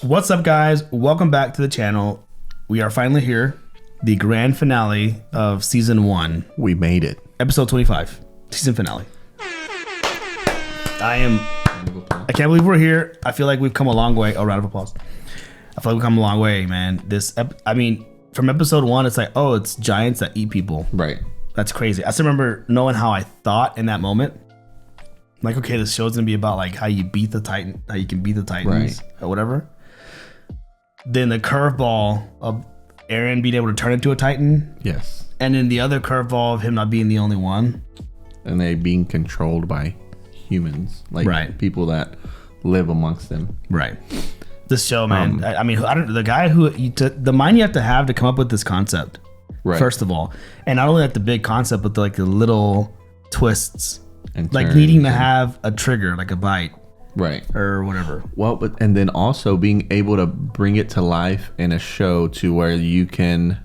What's up, guys? Welcome back to the channel. We are finally here. The grand finale of season 1. We made it. Episode 25. Season finale. I can't believe we're here. I feel like we've come a long way. Oh, round of applause. I feel like we've come a long way, man. From episode 1, it's like, oh, it's giants that eat people. Right. That's crazy. I still remember knowing how I thought in that moment. Like, okay, this show's gonna be about like how you beat the Titan, how you can beat the Titans, or whatever. Then the curveball of Aaron being able to turn into a Titan. Yes. And then the other curveball of him not being the only one. And they being controlled by humans, like people that live amongst them. Right. This show, man. The guy who the mind you have to come up with this concept. Right. First of all, and not only like the big concept, but the little twists, and like needing to have a trigger, like a bite. Right. Or whatever. Well, and then also being able to bring it to life in a show to where you can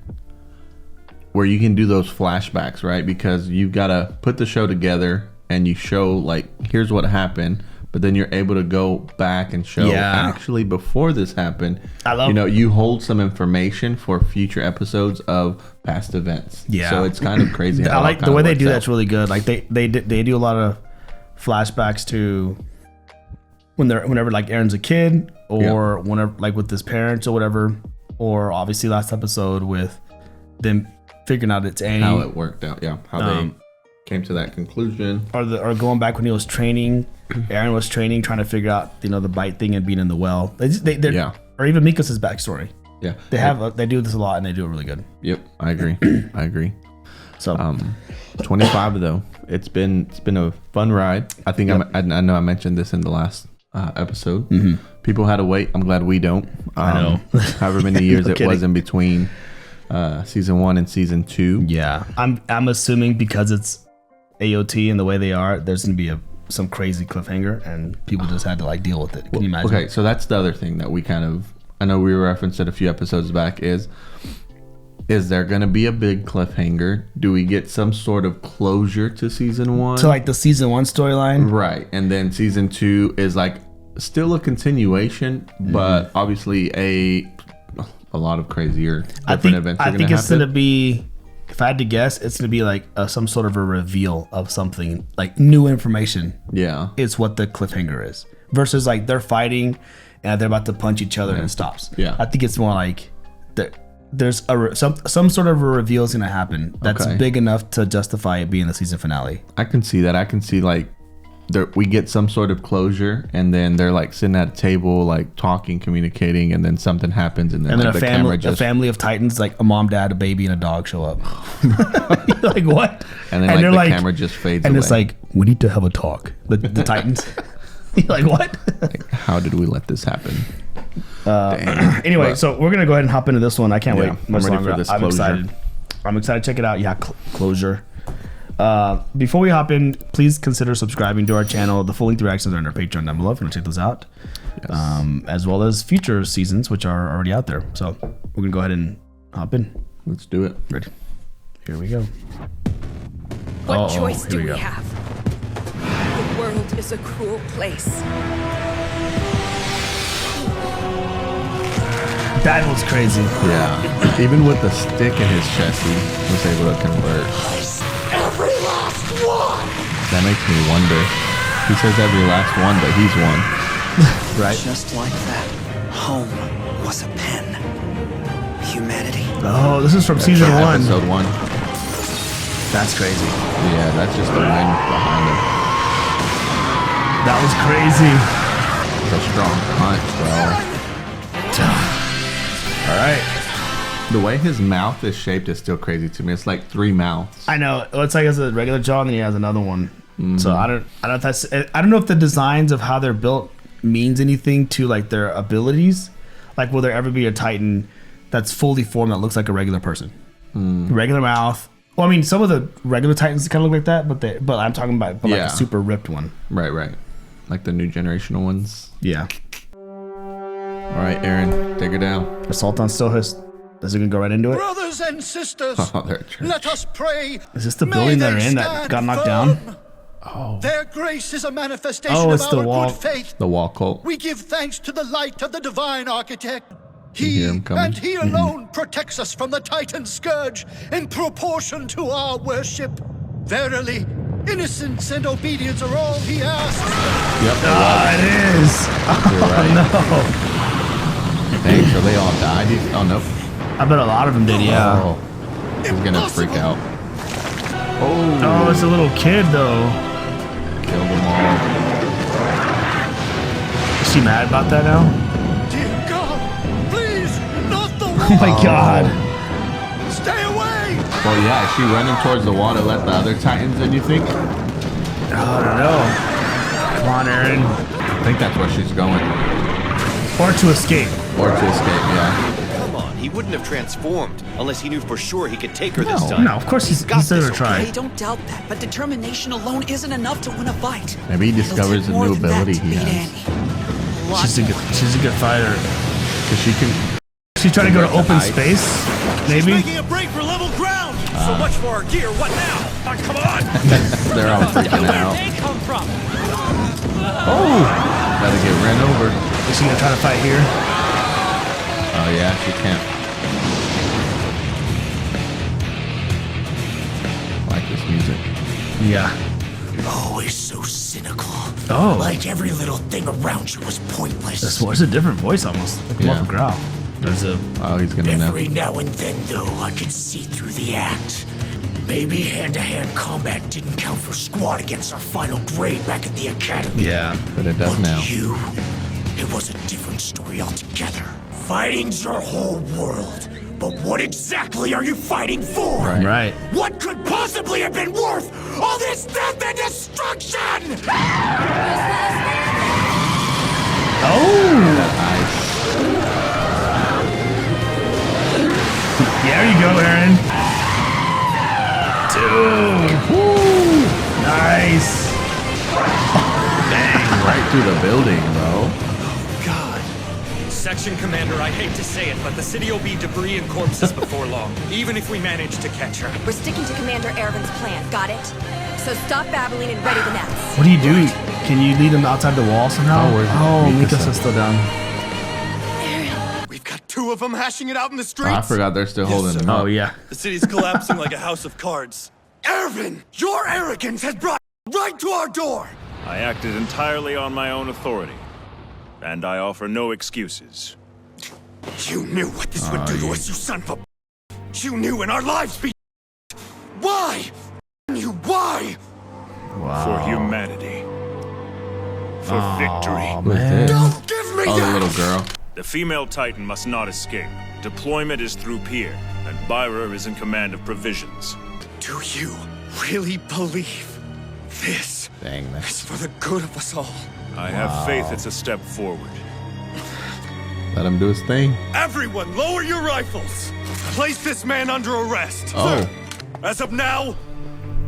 do those flashbacks, right? Because you've got to put the show together and you show like, here's what happened, but then you're able to go back and show actually before this happened. You hold some information for future episodes of past events. Yeah. So it's kind of crazy. I like the way they do that's really good. Like they do a lot of flashbacks to whenever like Aaron's a kid, or whenever like with his parents or whatever, or obviously last episode with them figuring out it's Annie, how it worked out, how they came to that conclusion, or going back when he was training, Aaron was training, trying to figure out the bite thing and being in the well. Or even Mikos' backstory. Yeah, they do this a lot and they do it really good. Yep, I agree. So 25 though, it's been a fun ride. I think I know I mentioned this in the last episode. People had to wait. I'm glad we don't. I know. However many years it was in between season 1 and season 2. Yeah, I'm assuming because it's AOT and the way they are, there's gonna be some crazy cliffhanger and people just had to like deal with it. Can you imagine? Okay, so that's the other thing that we I know we referenced it a few episodes back, is there going to be a big cliffhanger? Do we get some sort of closure to season 1? To like the season 1 storyline? Right. And then season 2 is like still a continuation, but obviously a lot of crazier different events are going to happen. I think it's going to be, if I had to guess, it's going to be like some sort of a reveal of something, like new information. Yeah. It's what the cliffhanger is. Versus like they're fighting and they're about to punch each other and it stops. Yeah. I think it's more like there's some sort of a reveal is going to happen that's big enough to justify it being the season finale. I can see that. I can see like we get some sort of closure and then they're like sitting at a table like talking, communicating, and then something happens and then like a family of Titans, like a mom, dad, a baby, and a dog show up. You're like, what? And then the camera just fades away. And it's like, we need to have a talk. The Titans. You're like, what? Like, how did we let this happen? Anyway, so we're gonna go ahead and hop into this one. I can't wait much longer. For this closure. I'm excited. Check it out. Yeah, closure. Before we hop in, please consider subscribing to our channel. The full length reactions are on our Patreon down below if you want to check those out, as well as future seasons which are already out there. So we're gonna go ahead and hop in. Let's do it. Ready? Here we go. What choice do we have? The world is a cruel place. That was crazy. Yeah. Even with the stick in his chest, he was able to convert. Every last one! That makes me wonder. He says every last one, but he's one. Right? Just like that, home was a pen. Humanity. Oh, this is from season 1. Episode 1. That's crazy. Yeah, that's just the wind behind him. That was crazy. It's a strong punch, bro. All right. The way his mouth is shaped is still crazy to me. It's like 3 mouths. I know. It's like it's a regular jaw, and then he has another one. So I don't know if the designs of how they're built means anything to like their abilities. Like, will there ever be a Titan that's fully formed that looks like a regular person? Regular mouth. Well, I mean, some of the regular Titans kind of look like that, but I'm talking about like a super ripped one. Right. Like the new generational ones. Yeah. All right, Aaron, take her down. Assault on Stohist. Is it gonna go right into it? Brothers and sisters, let us pray. Is this the building they're in that got knocked down? Oh. Their grace is a manifestation of our good faith. The wall cult. We give thanks to the light of the divine architect. He and he alone protects us from the Titan scourge in proportion to our worship. Verily, innocence and obedience are all he asks. Yep, it is. You're right. No. Dang, so they all died? Oh, no. I bet a lot of them did, yeah. Oh, he's gonna freak out. Oh, it's a little kid, though. Killed them all. Is she mad about that now? Dear God, please, not the wall. Oh my God. Stay away. Well, yeah, is she running towards the wall to let the other Titans in, you think? I don't know. Come on, Aaron. I think that's where she's going. Or to escape. Or to escape, yeah. Come on, he wouldn't have transformed unless he knew for sure he could take her this time. No, of course he's got gonna this, try. I don't doubt that, but determination alone isn't enough to win a fight. Maybe he discovers a new ability he has. She's a good fighter. Cause she can. She's trying to go to open space, maybe. Making a break for level ground. So much for our gear. What now? Come on. They're all freaking out. Where'd they come from? Oh, gotta get ran over. Is she gonna try to fight here? Oh yeah, she can't. I like this music. Yeah. Always so cynical. Oh. Like every little thing around you was pointless. This was a different voice almost. Like Yeah. a growl. There's a. Oh, he's gonna know. Every now and then, though, I could see through the act. Maybe hand-to-hand combat didn't count for squad against our final grade back at the academy. Yeah. But it does now. You, it was a different story altogether. Fighting's your whole world. But what exactly are you fighting for? Right. What could possibly have been worth all this death and destruction? Oh. There you go, Aaron. Dude. Woo. Nice. Dang, right through the building, bro. God. Section Commander, I hate to say it, but the city will be debris and corpses before long, even if we manage to catch her. We're sticking to Commander Ervin's plan, got it? So stop babbling and ready the nets. What do you do? Can you lead them outside the wall somehow? Oh, Mikasa's still down. We've got two of them hashing it out in the Oh, streets. I forgot they're still holding him up. Oh, yeah. The city's collapsing like a house of cards. Ervin, your arrogance has brought right to our door. I acted entirely on my own authority, and I offer no excuses. You knew what this would do to us, you son of a... You knew in our lives be... Why? You why? For humanity. For victory. Who's this? Don't give me Oh, the that! little girl. The female Titan must not escape. Deployment is through Pier, and Byra is in command of provisions. Do you really believe this Dang, is that's. for the good of us all? I have faith it's a step forward. Let him do his thing. Everyone, lower your rifles. Place this man under arrest. Oh. Sir, as of now,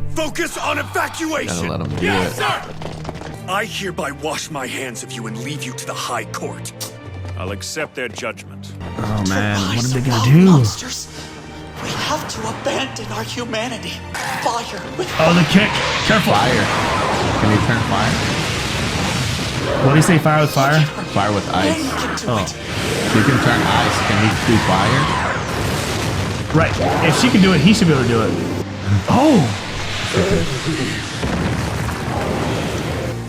focus on evacuation. Gotta let him do Yes, it. sir. I hereby wash my hands of you and leave you to the High Court. I'll accept their judgment. Oh, man. What are they Rise, gonna do? monsters. We have to abandon our humanity. Fire with Oh, the kick. Careful. Fire. Can you turn fire? What do you say? Fire with fire? Fire with men ice. can do Oh. it. You can turn ice. Can he do fire? Right. If she can do it, he should be able to do it. Oh.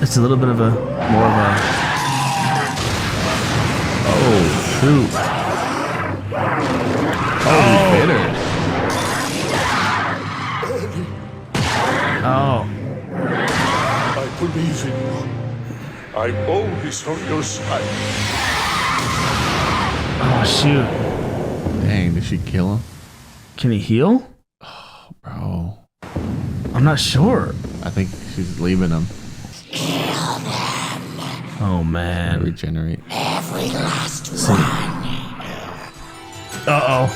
It's a little bit of a more of a. Oh, shoot. Oh, he hit her. Oh. I believe in you. I'm always on your side. Oh shoot. Dang, did she kill him? Can he heal? Bro. I'm not sure. I think she's leaving him. Oh man. Regenerate. Every last one. Uh oh.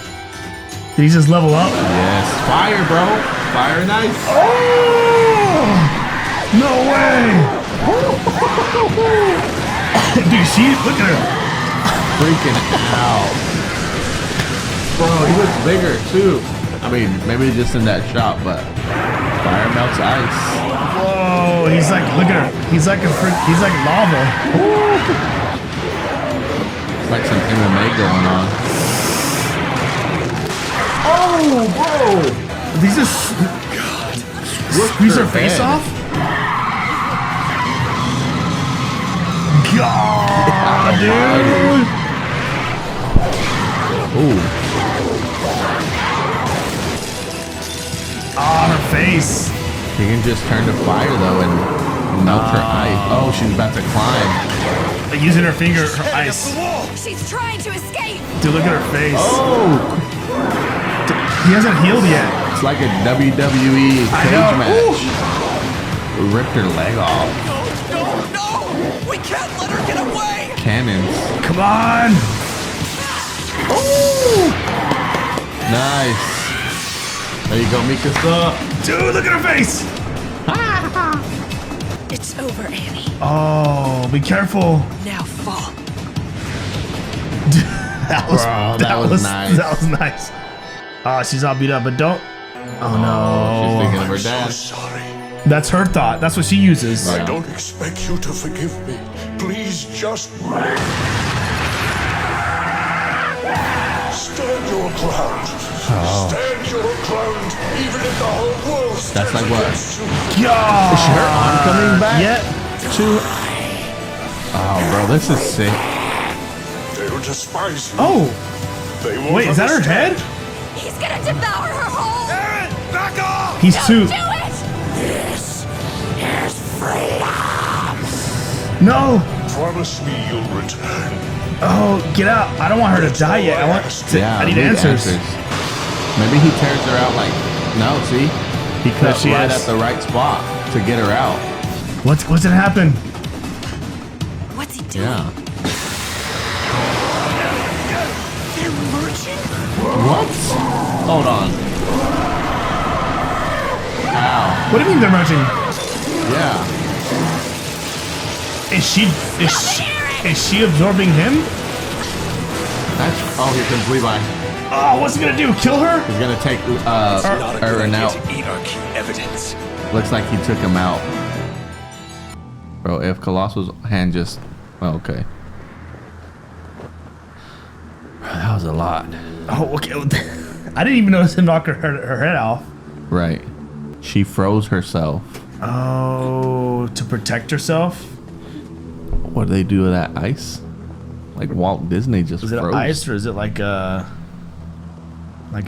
Did he just level up? Yes. Fire, bro. Fire and ice. Oh! No way! Dude, look at her. Freaking out. Bro, he looks bigger too. I mean, maybe just in that shot, but fire melts ice. Whoa. Oh, he's like, look at her. He's like lava. It's like some MMA going on. Oh, bro. These just squeeze her face off? God, dude. Ooh. Oh, her face. You can just turn to fire though and melt her ice. Oh, she's about to climb. Like using her finger, her ice. She's trying to escape. Dude, look at her face. Oh, he hasn't healed yet. it's like a WWE cage match. Ripped her leg off. No! We can't let her get away! Cannons. Come on. Ooh. Nice. There you go, Mikasa. Dude, look at her face. It's over, Annie. Oh, be careful. Now fall. That was nice. That was nice. Oh, she's all beat up, but don't. Oh no. She's thinking of her dad. Sorry. That's her thought. That's what she uses. I don't expect you to forgive me. Please just stand your ground. Stand your ground, even if the whole world. That's like what? God. Is her arm coming back? Yeah. Oh, bro, this is sick. They'll despise you. Oh. They won't Wait, is that her head? He's gonna devour her whole. Aaron, back off! He's too. Do it! No. Promise me you'll return. Oh, get out. I don't want her to die yet. I need answers. Maybe he tears her out like, no, see? He cut she right is. at the right spot to get her out. What's gonna happen? What's he doing? Yeah. They're merging? What? Hold on. Ow. What do you mean they're merging? Yeah. Is she absorbing him? Oh, here comes Levi. Oh, what's he gonna do? Kill her? He's gonna take Aaron out. To eat our key evidence. Looks like he took him out. Bro, if Colossal's hand just... Oh, okay. Bro, that was a lot. Oh, okay. I didn't even notice him knock her head off. Right. She froze herself. Oh, to protect herself? What do they do with that ice? Like Walt Disney just Is it froze. ice or is it like a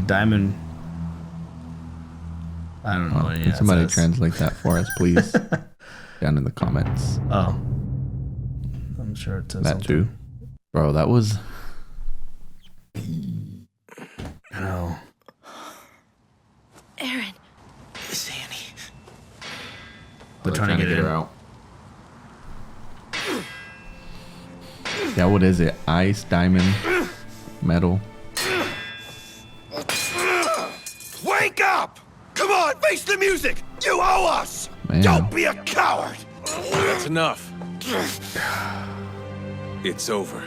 diamond? I don't know. Can somebody translate that for us, please? Down in the comments. Oh, I'm sure it says That something. too. Bro, that was... I know. Aaron. Miss Annie. They're trying to get her out. Yeah, what is it? Ice, diamond, metal. Wake up! Come on, face the music! You owe us! Man. Don't be a coward! That's enough. It's over.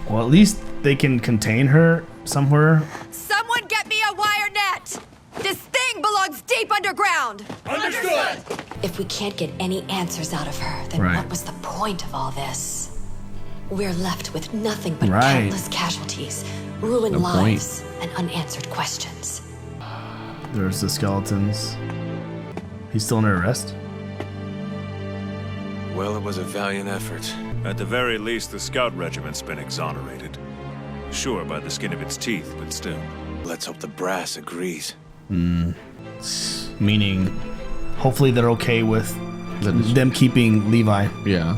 Well, at least they can contain her somewhere. Someone get me a wire net! This thing belongs deep underground! Understood! If we can't get any answers out of her, then Right. what was the point of all this? We're left with nothing but Right. countless casualties, ruined No point. lives, and unanswered questions. There's the skeletons. He's still under arrest? Well, it was a valiant effort. At the very least, the scout regiment's been exonerated. Sure, by the skin of its teeth, but still. Let's hope the brass agrees. Meaning, hopefully they're okay with them keeping Levi. Yeah.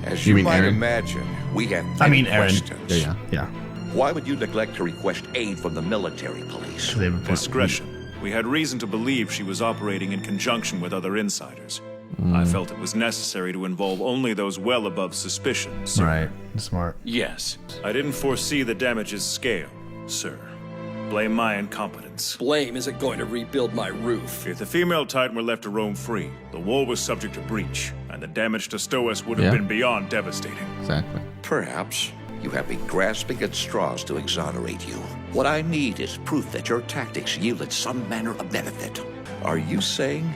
As You you mean might Aaron? imagine, we have I many mean Aaron. questions. Yeah. Why would you neglect to request aid from the military police? They report- Discretion. We had reason to believe she was operating in conjunction with other insiders. I felt it was necessary to involve only those well above suspicion, sir. Right. Smart. Yes. I didn't foresee the damage's scale, sir. Blame my incompetence. Blame isn't going to rebuild my roof. If the female Titan were left to roam free, the wall was subject to breach, and the damage to Stoas would have Yeah. been beyond devastating. Exactly. Perhaps you have been grasping at straws to exonerate you. What I need is proof that your tactics yielded some manner of benefit. Are you saying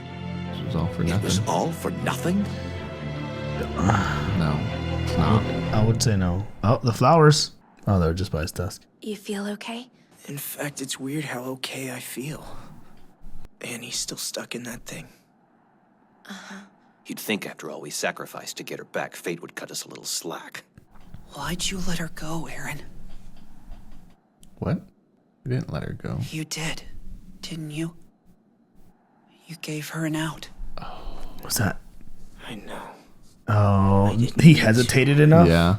was all for nothing. It was all for nothing? No, it's not. I would say no. Oh, the flowers. Oh, they're just by his desk. You feel okay? In fact, it's weird how okay I feel. Annie's still stuck in that thing. You'd think after all we sacrificed to get her back, fate would cut us a little slack. Why'd you let her go, Aaron? What? You didn't let her go. You did, didn't you? You gave her an out. What's that? I know. Oh, he hesitated enough? Yeah.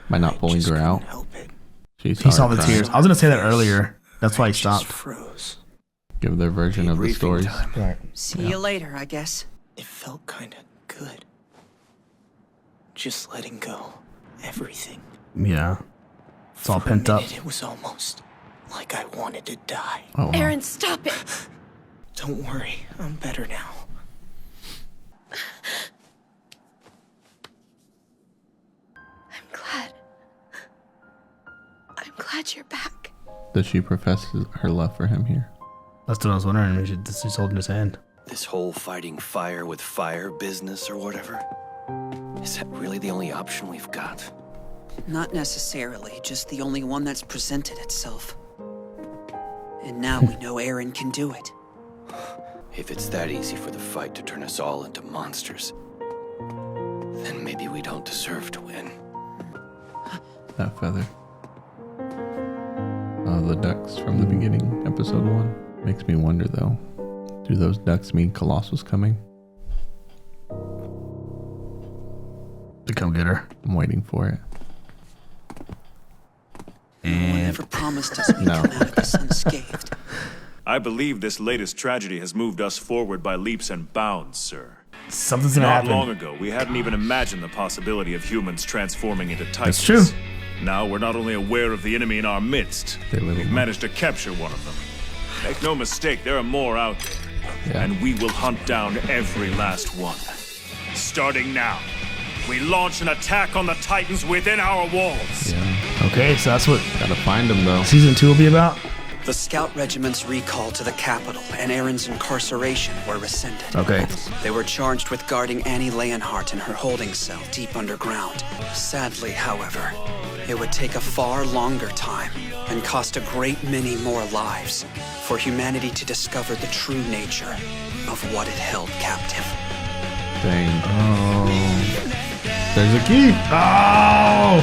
By not pulling her out. He saw the tears. I was gonna say that earlier. That's why he stopped. Froze. Give their version of the stories. Right. See you later, I guess. It felt kind of good. Just letting go. Everything. Yeah. It's all pent up. It was almost like I wanted to die. Oh, wow. Aaron, stop it! Don't worry, I'm better now. I'm glad you're back. Does she profess her love for him here? That's what I was wondering. She's holding his hand. This whole fighting fire with fire business or whatever, is that really the only option we've got? Not necessarily, just the only one that's presented itself. And now we know Aaron can do it. If it's that easy for the fight to turn us all into monsters, then maybe we don't deserve to win. That feather. The ducks from the beginning, episode 1. Makes me wonder though. Do those ducks mean Colossus coming? To come get her. I'm waiting for it. And never promised us we'd come out of this unscathed. I believe this latest tragedy has moved us forward by leaps and bounds, sir. Something's gonna happen. Not long ago, we hadn't even imagined the possibility of humans transforming into titans. That's true. Now we're not only aware of the enemy in our midst, we've managed to capture one of them. Make no mistake, there are more out there. And we will hunt down every last one. Starting now, we launch an attack on the Titans within our walls. Yeah. Okay, so that's what... Gotta find them though. Season 2 will be about? The scout regiment's recall to the capital and Aaron's incarceration were rescinded. Okay. They were charged with guarding Annie Leonhardt in her holding cell deep underground. Sadly, however, it would take a far longer time and cost a great many more lives for humanity to discover the true nature of what it held captive. Dang. Oh. There's a key. Oh!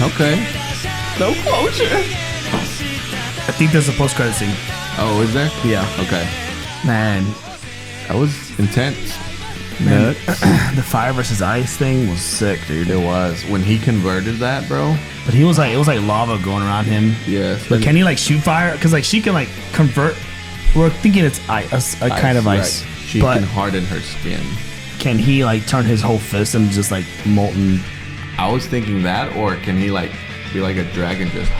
Okay. No closure. I think there's a post-credit scene. Oh, is there? Yeah. Okay. Man. That was intense. Man. The fire versus ice thing was sick, dude. It was. When he converted that, bro. But he was like, it was like lava going around him. Yes. But can he like shoot fire? Because like she can like convert. We're thinking it's ice, a kind of ice. Right. She can harden her skin. Can he like turn his whole fist into just like molten? I was thinking that, or can he like be like a dragon just...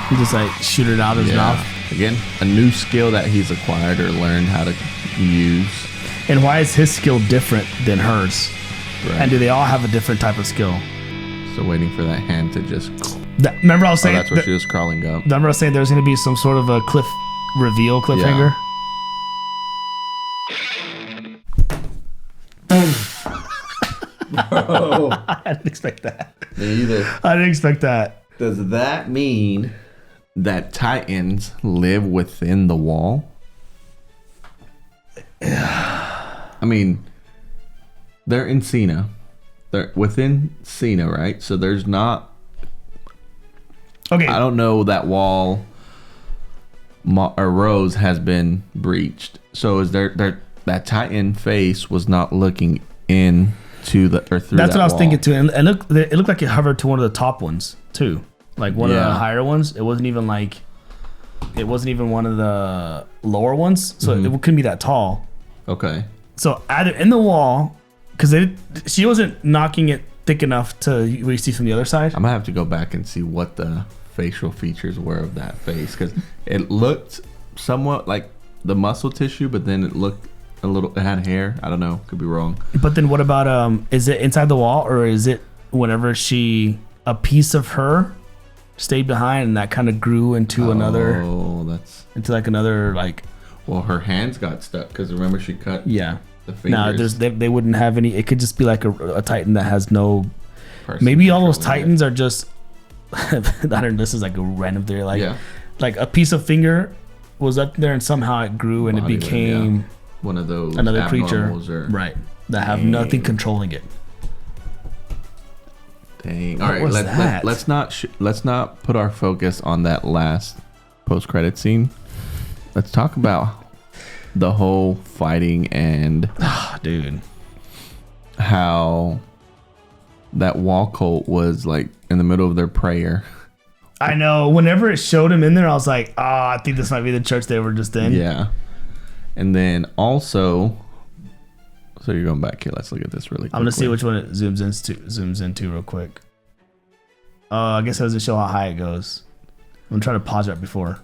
He just like shoot it out of his mouth? Again, a new skill that he's acquired or learned how to use. And why is his skill different than hers? Right. And do they all have a different type of skill? So waiting for that hand to just... Remember I was saying... that's where she was crawling up. Remember I was saying there's going to be some sort of a cliffhanger? Bro. I didn't expect that. Me either. I didn't expect that. Does that mean that Titans live within the wall? I mean, they're in Cena. They're within Cena, right? So there's not... Okay. I don't know that wall or Rose has been breached. So is there that Titan face was not looking in to the or through. That's that what I was wall. thinking too, and it looked like it hovered to one of the top ones too, like one of the higher ones. It wasn't even one of the lower ones, so it couldn't be that tall. Okay. So either in the wall, because she wasn't knocking it thick enough to where you see from the other side. I'm gonna have to go back and see what the facial features were of that face, because it looked somewhat like the muscle tissue, but then it looked a little. It had hair. I don't know. Could be wrong. But then what about is it inside the wall, or is it whenever a piece of her stayed behind and that kind of grew into another? Oh, that's into like another like. Well, her hands got stuck because remember she cut. Yeah. The fingers. No, they wouldn't have any. It could just be like a Titan that has no. Maybe all those Titans are just. I don't know. This is like a random theory. Like a piece of finger was up there and somehow it grew and it became one of those another creature, right? That have nothing controlling it. Dang. All right, let's not put our focus on that last post-credit scene. Let's talk about the whole fighting and dude, how that wall cult was like in the middle of their prayer. I know. Whenever it showed him in there, I was like, I think this might be the church they were just in. Yeah. And then also, so you're going back here. Let's look at this really quick. I'm gonna see which one it zooms into real quick. I guess it doesn't show how high it goes. I'm trying to pause right before.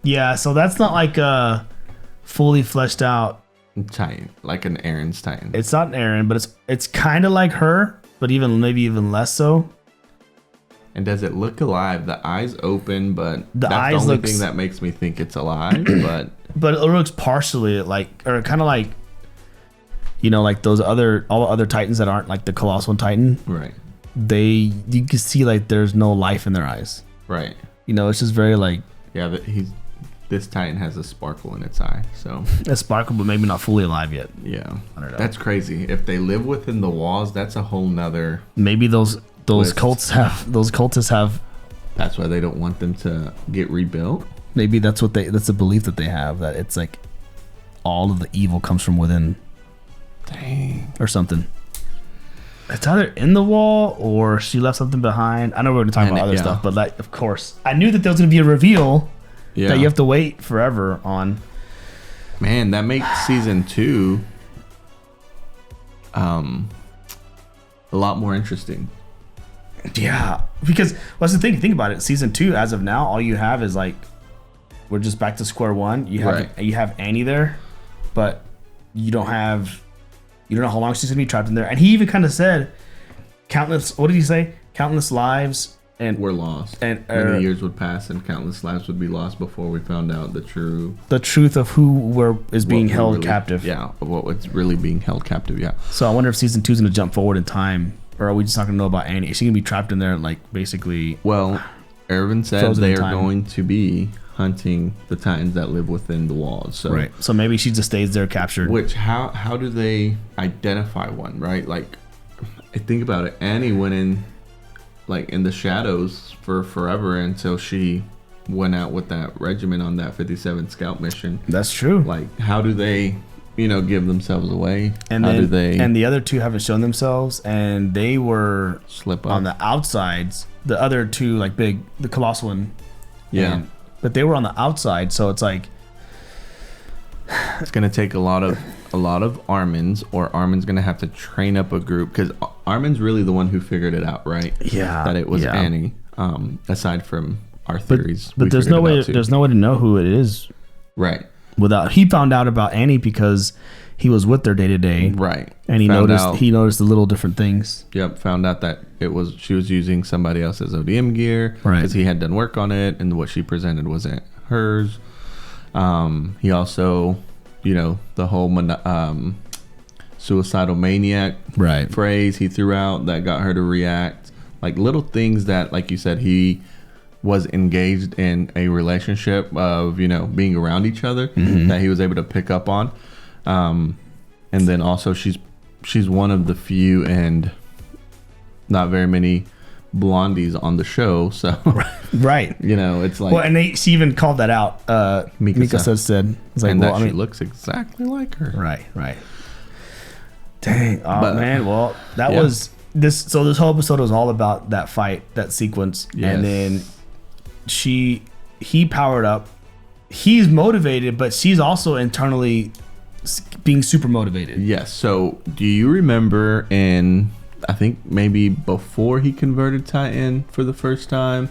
Yeah, so that's not like a fully fleshed out Titan, like an Aaron's Titan. It's not an Aaron, but it's kind of like her, but maybe even less so. And does it look alive? The eyes open, but that's the only thing that makes me think it's alive. but it looks partially like, or kind of like, like all the other Titans that aren't like the Colossal Titan. Right. You can see like there's no life in their eyes. Right. It's just very like. Yeah, but this Titan has a sparkle in its eye, so a sparkle, but maybe not fully alive yet. Yeah, I don't know. That's crazy. If they live within the walls, that's a whole nother. Maybe those cultists have. That's why they don't want them to get rebuilt. Maybe that's a belief that they have, that it's like all of the evil comes from within. Dang. Or something. It's either in the wall or she left something behind. I know we're going to talk about other stuff, but like, of course, I knew that there was going to be a reveal that you have to wait forever on. Man, that makes season 2 a lot more interesting. Yeah, because what's the thing? Think about it. Season 2, as of now, all you have is like, we're just back to square one. You have Annie there, but you don't know how long she's gonna be trapped in there. And he even kind of said, what did he say? Countless lives and we're lost. And many years would pass and countless lives would be lost before we found out the truth of who is being held captive. Yeah, of what's really being held captive. Yeah. So I wonder if season 2 is gonna jump forward in time, or are we just not gonna know about Annie? Is she gonna be trapped in there and like basically? Well, Erwin said they are going to be hunting the Titans that live within the walls. So right. So maybe she just stays there captured. Which how do they identify one? Right. Like, I think about it. Annie went in. Like in the shadows for forever until she went out with that regiment on that 57 scout mission. That's true. Like, how do they, give themselves away? And how then, do they? And the other two haven't shown themselves, and they were slip up on the outsides. The other two, like the Colossal one, yeah. But they were on the outside, so it's like it's gonna take a lot of Armin's, or Armin's gonna have to train up a group, because Armin's really the one who figured it out, right? Yeah, that it was Annie. Aside from our theories, but there's no way. There's no way to know who it is, right? He found out about Annie because he was with her day to day, right? And he noticed the little different things. Yep, found out that she was using somebody else's ODM gear, right? Because he had done work on it, and what she presented wasn't hers. He also, the whole suicidal maniac phrase he threw out that got her to react. Like little things that, like you said, he was engaged in a relationship of, being around each other, that he was able to pick up on. And then also she's one of the few and not very many blondies on the show, so right, it's like, and she even called that out. Mika said, it's like, and she looks exactly like her. Right. Dang, man. Well, that was this. So this whole episode was all about that fight, that sequence, and then he powered up. He's motivated, but she's also internally being super motivated. Yes. So do you remember I think maybe before he converted Titan for the first time,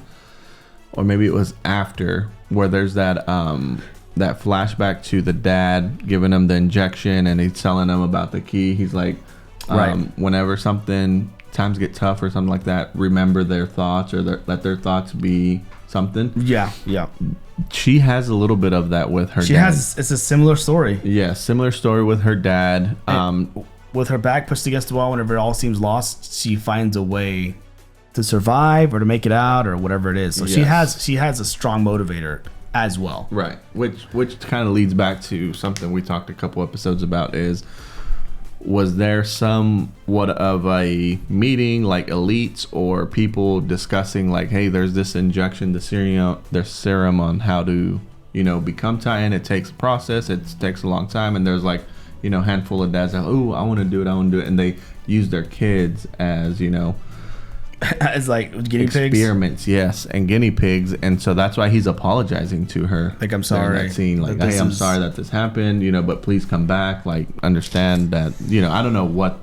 or maybe it was after, where there's that flashback to the dad giving him the injection and he's telling him about the key. He's like, whenever something times get tough or something like that, remember their thoughts or let their thoughts be something. Yeah. She has a little bit of that with her dad. It's a similar story. Yeah, similar story with her dad. With her back pushed against the wall, whenever it all seems lost, she finds a way to survive or to make it out or whatever it is. So she has a strong motivator as well. Right. Which kind of leads back to something we talked a couple episodes about is, was there somewhat of a meeting, like elites or people discussing like, hey, there's this injection, the serum on how to, become Titan. It takes a process. It takes a long time. And there's like, handful of dads that, oh, I want to do it. And they use their kids as, as like guinea experiments, pigs. Yes, and guinea pigs, and so that's why he's apologizing to her. Like, I'm sorry. That scene, like, hey, I'm sorry that this happened, but please come back. Like, understand that, I don't know what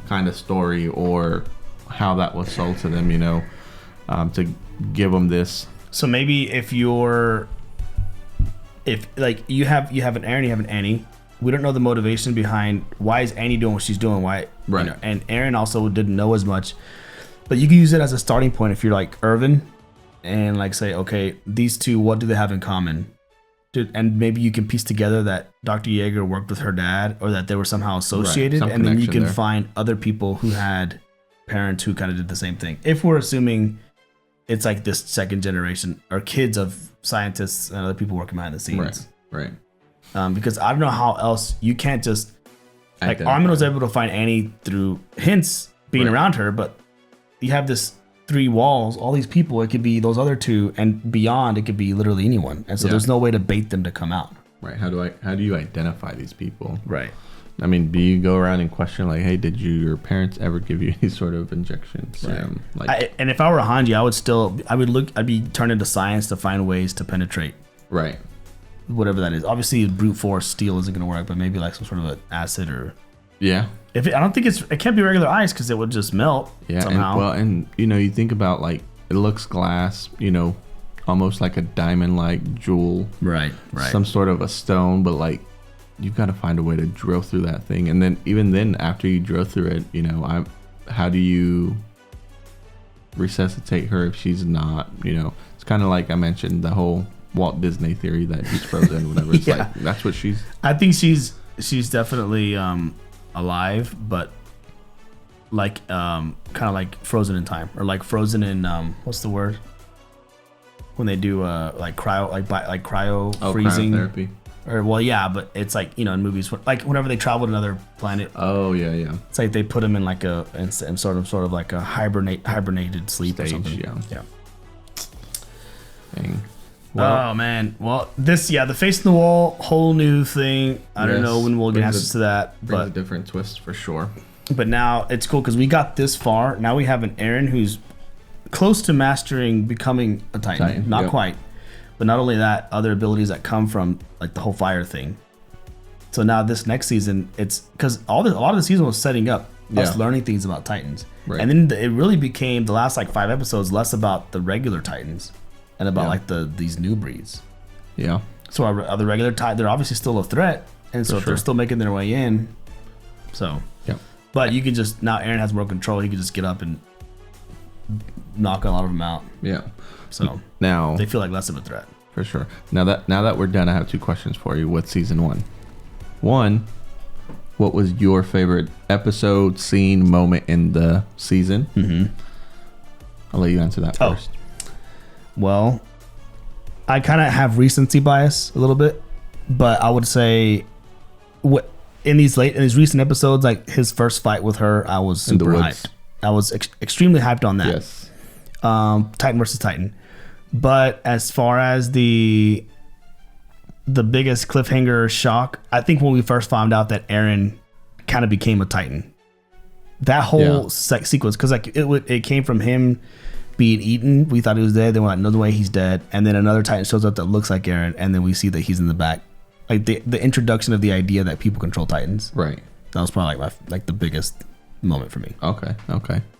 kind of story or how that was sold to them, to give them this. So maybe if like you have an Aaron, you have an Annie. We don't know the motivation behind why is Annie doing what she's doing. Why, right? And Aaron also didn't know as much. But you can use it as a starting point if you're like Irvin and like say, okay, these two, what do they have in common? And maybe you can piece together that Dr. Yeager worked with her dad or that they were somehow associated. Right. And then you can find other people who had parents who kind of did the same thing. If we're assuming it's like this second generation or kids of scientists and other people working behind the scenes. Right. Because I don't know how else you can't just like Armin was able to find Annie through hints being around her, but you have this 3 walls, all these people, it could be those other 2, and beyond it could be literally anyone. And so there's no way to bait them to come out. Right. How do you identify these people? Right. I mean, do you go around and question like, hey, did your parents ever give you any sort of injections? Right. And if I were a Hanji, I'd be turning to science to find ways to penetrate. Right. Whatever that is. Obviously brute force steel isn't going to work, but maybe like some sort of an acid or I don't think it can't be regular ice because it would just melt somehow. And you think about like it looks glass, almost like a diamond-like jewel, right, some sort of a stone, but like you've got to find a way to drill through that thing, and then even then after you drill through it, how do you resuscitate her if she's not? It's kind of like I mentioned the whole Walt Disney theory that she's frozen, whatever. It's like that's what she's. I think she's definitely alive, but like kind of like frozen in time, or like frozen in what's the word when they do like cryo freezing cryotherapy. Or but it's like in movies like whenever they travel to another planet. Oh yeah. It's like they put them in like in sort of like a hibernated sleep stage, or something. Yeah. Dang. Well, oh man. Well, the face in the wall, whole new thing. I don't know when we'll get answers to that, but a different twist for sure. But now it's cool because we got this far. Now we have an Aaron who's close to mastering becoming a Titan. Not quite, but not only that, other abilities that come from like the whole fire thing. So now this next season, it's because a lot of the season was setting up us learning things about Titans, and then it really became the last like 5 episodes less about the regular Titans and about like these new breeds. Yeah. So are the regular Titans, they're obviously still a threat, and so if they're still making their way in, so but you can just now Aaron has more control. He can just get up and knock a lot of them out. Yeah. So now they feel like less of a threat. For sure. Now that we're done, I have 2 questions for you with season 1. One, what was your favorite episode, scene, moment in the season? Mm-hmm. I'll let you answer that first. Well, I kind of have recency bias a little bit, but I would say in these recent episodes, like his first fight with her, I was super hyped. I was extremely hyped on that. Yes. Titan versus Titan. But as far as the biggest cliffhanger shock, I think when we first found out that Aaron kind of became a Titan, that whole sequence, because like it came from him being eaten. We thought he was dead. Then we're like, no way, he's dead. And then another Titan shows up that looks like Aaron, and then we see that he's in the back. Like the introduction of the idea that people control Titans. Right. That was probably like the biggest moment for me. Okay,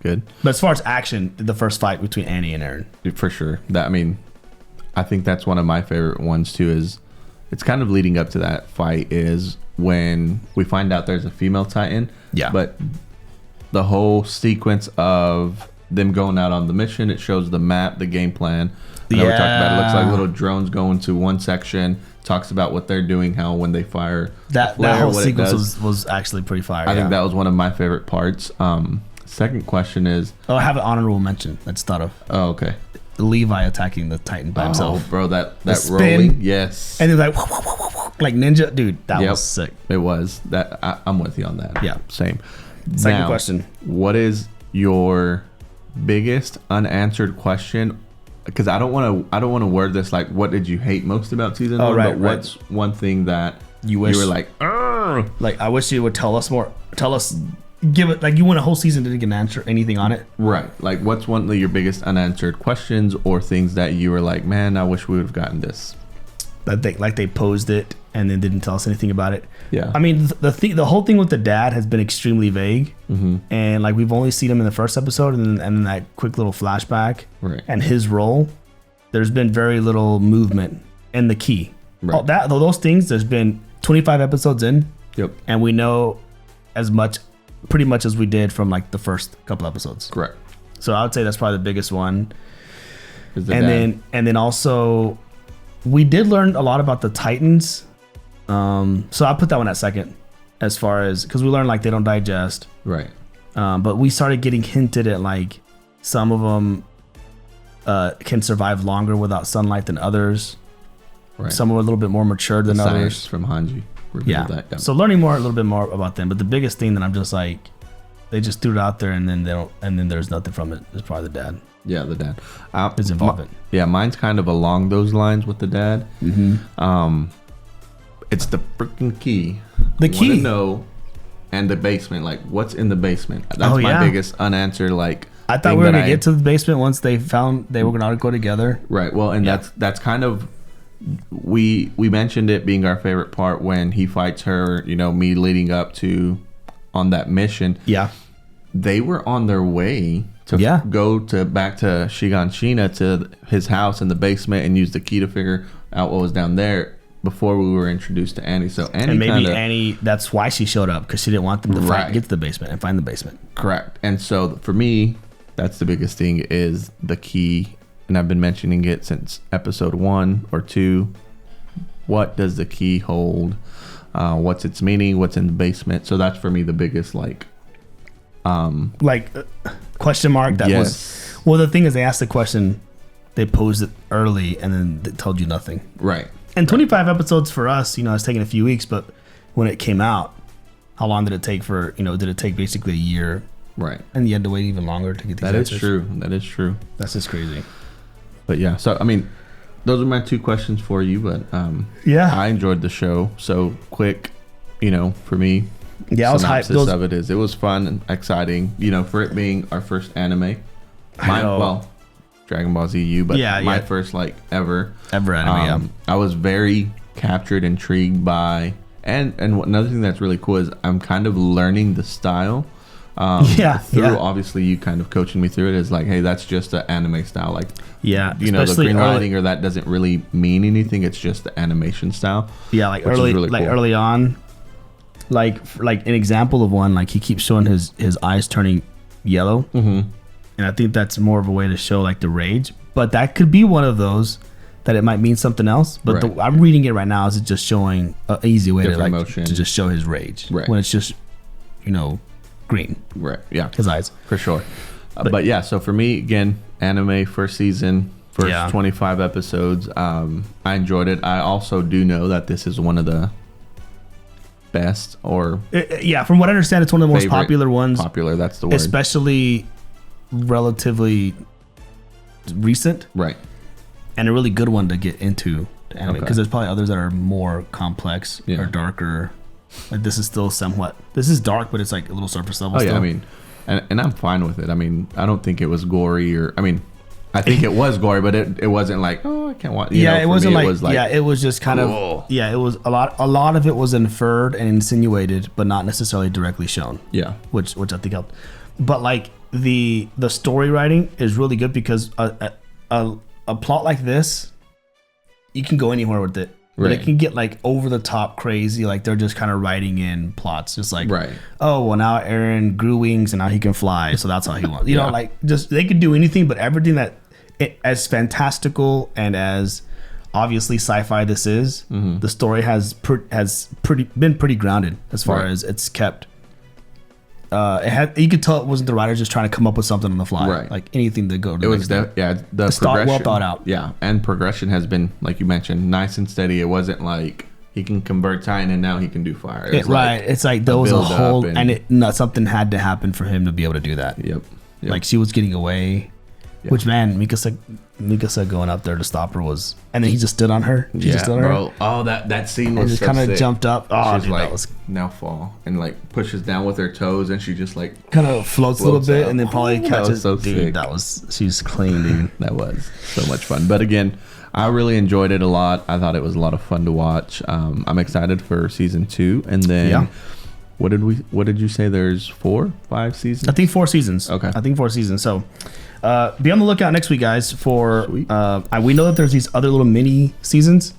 good. But as far as action, the first fight between Annie and Aaron, for sure. I think that's one of my favorite ones too. Is it's kind of leading up to that fight is when we find out there's a female Titan. Yeah. But the whole sequence of them going out on the mission. It shows the map, the game plan. I know we talked about it. Looks like little drones going to one section. Talks about what they're doing, how when they fire that whole sequence was actually pretty fire. I think that was one of my favorite parts. Second question is... Oh, I have an honorable mention that's thought of. Oh, okay. Levi attacking the Titan by himself. Oh, bro, that rolling. Yes. And he's like ninja. Dude, that was sick. It was. I'm with you on that. Yeah. Same. Second question. What is your biggest unanswered question? Because I don't want to word this like, what did you hate most about season 1? Right, but what's one thing that you were like, Argh! Like, I wish you would tell us more. Tell us, give it, like, you went a whole season, didn't get an answer, anything on it. Right. Like, what's one of your biggest unanswered questions or things that you were like, man, I wish we would have gotten this? That they posed it and then didn't tell us anything about it. Yeah. I mean, the whole thing with the dad has been extremely vague. Mm-hmm. And, like, we've only seen him in the first episode and then that quick little flashback. Right. And his role, there's been very little movement in the key. Right. Those things, there's been 25 episodes in. Yep. And we know pretty much as we did from, like, the first couple episodes. Correct. So I would say that's probably the biggest one. And then also, we did learn a lot about the Titans. So I'll put that one at second, as far as, because we learned, like, they don't digest. Right. But we started getting hinted at, like, some of them can survive longer without sunlight than others. Right. Some are a little bit more mature than others. From Hanji. Yeah. So learning a little bit more about them. But the biggest thing that I'm just like, they just threw it out there and then there's nothing from it. It's probably the dad. Yeah, the dad. His involvement. Yeah, mine's kind of along those lines with the dad. Mm-hmm. It's the freaking key. The key. I want to know, and the basement. Like, what's in the basement? That's my biggest unanswered. Like, I thought we were gonna get to the basement once they found they were gonna go together. Right. Well, and that's kind of, we mentioned it being our favorite part when he fights her. You know, me leading up to on that mission. Yeah. They were on their way to go back to Shiganshina to his house in the basement and use the key to figure out what was down there before we were introduced to Annie. So Annie, and maybe Annie, that's why she showed up, because she didn't want them to get to the basement and find the basement. Correct. And so for me, that's the biggest thing is the key, and I've been mentioning it since episode 1 or 2. What does the key hold? What's its meaning? What's in the basement? So that's for me the biggest question mark. That was, well, the thing is, they asked the question, they posed it early, and then they told you nothing. Right. And 25 episodes for us, it's taken a few weeks, but when it came out, how long did it take did it take basically a year? Right. And you had to wait even longer to get these answers. That is true. That's just crazy. But yeah, so I mean, those are my 2 questions for you, but I enjoyed the show. So quick, for me. Yeah, I was hyped. It was fun and exciting, for it being our first anime. Dragon Ball Z U, but my first ever anime. I was very captured, intrigued by, and another thing that's really cool is I'm kind of learning the style. Obviously you kind of coaching me through it is like, hey, that's just an anime style. Like, the green lighting or that doesn't really mean anything. It's just the animation style. Yeah, like early on, like an example of one, like he keeps showing his eyes turning yellow. Mm-hmm. And I think that's more of a way to show like the rage, but that could be one of those that it might mean something else. But I'm reading it right now as it's just showing an easy way to just show his rage when it's just, green. Right. Yeah. His eyes. For sure. But yeah, so for me, again, anime first season, first 25 episodes. I enjoyed it. I also do know that this is one of the best from what I understand, it's one of the most popular ones. Popular, that's the word. Especially relatively recent, right? And a really good one to get into the anime, because there's probably others that are more complex or darker. Like this is still somewhat. This is dark, but it's like a little surface level. Yeah, I mean, and I'm fine with it. I mean, I don't think it was gory I think it was gory, but it wasn't like, oh, I can't watch. It wasn't it was just kind of it was a lot of it was inferred and insinuated, but not necessarily directly shown. Yeah, which I think helped. But like the story writing is really good, because a plot like this, you can go anywhere with it. But it can get like over the top crazy. Like they're just kind of writing in plots, just like, oh well, now Aaron grew wings and now he can fly, so that's how he wants. You know, like just they could do anything, but everything that as fantastical and as obviously sci-fi this is, the story has been pretty grounded as far as it's kept. You could tell it wasn't the writers just trying to come up with something on the fly, like anything to go to. It was the progression, well thought out. Yeah, and progression has been, like you mentioned, nice and steady. It wasn't like he can convert Titan and now he can do fire. It's like there was a whole something had to happen for him to be able to do that. Yep. Like she was getting away, which man, Mikasa going up there to stop her was, and then he just stood on her. She just stood on her. Oh, that scene was just kind of jumped up. Oh, she's dude, like, that was now fall, and like pushes down with her toes, and she just like kind of floats a little bit, and then probably catches. That was so sick. She's clean, dude. That was so much fun. But again, I really enjoyed it a lot. I thought it was a lot of fun to watch. I'm excited for season 2, and then. What did you say? There's 4, 5 seasons? I think 4 seasons. Okay. I think 4 seasons. So be on the lookout next week, guys, for we know that there's these other little mini seasons.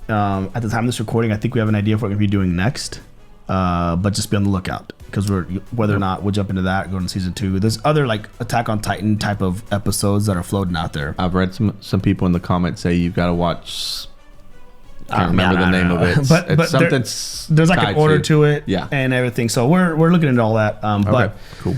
At the time of this recording, I think we have an idea of what we're going to be doing next. But just be on the lookout, because whether or not we'll jump into that, go into season 2. There's other like Attack on Titan type of episodes that are floating out there. I've read some people in the comments say you've got to watch. I can't remember the name of it. But it's something. There's like an order to it, and everything. So we're looking into all that. But cool.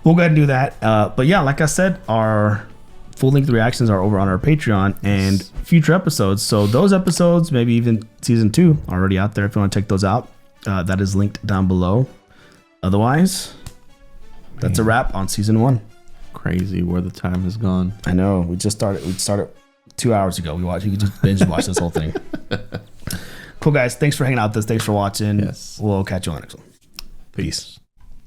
We'll go ahead and do that. But yeah, like I said, our full-length reactions are over on our Patreon and future episodes. So those episodes, maybe even season 2, are already out there. If you want to check those out, that is linked down below. Otherwise, that's a wrap on season 1. Crazy where the time has gone. I know. We started 2 hours ago. You could just binge watch this whole thing. Cool, guys. Thanks for hanging out with us. Thanks for watching. Yes. We'll catch you on the next one. Peace.